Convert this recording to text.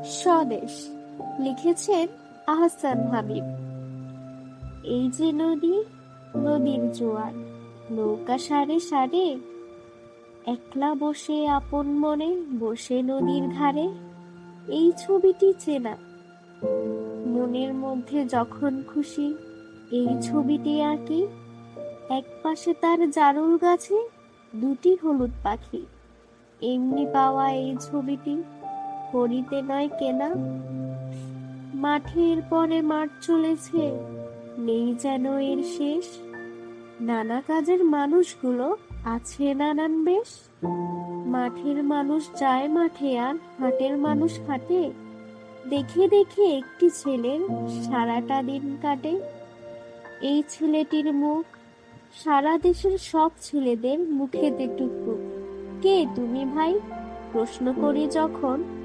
স্বদেশ লিখেছেন আহসান হাবিব। এই যে নদী, নদীর জোয়ার, নৌকা সারে সারে, একলা বসে আপন মনে বসে নদীর ধারে। এই ছবিটি চেনা, মনের মধ্যে যখন খুশি এই ছবিটি আঁকি। এক পাশে তার জারুল গাছে দুটি হলুদ পাখি। এমনি পাওয়া এই ছবিটি, করিতে নয় কেনা। মাঠের পরে মাঠ চলেছে, নেই যেন এর শেষ। নানা কাজের মানুষগুলো আছে নানান বেশ। মাঠের মানুষ যায় মাঠে আর হাটের মানুষ হাটে। দেখে দেখে একটি ছেলের সারাটা দিন কাটে। এই ছেলেটির মুখ সারা দেশের সব ছেলেদের মুখেতে টুকটুক। কে তুমি ভাই? প্রশ্ন করি যখন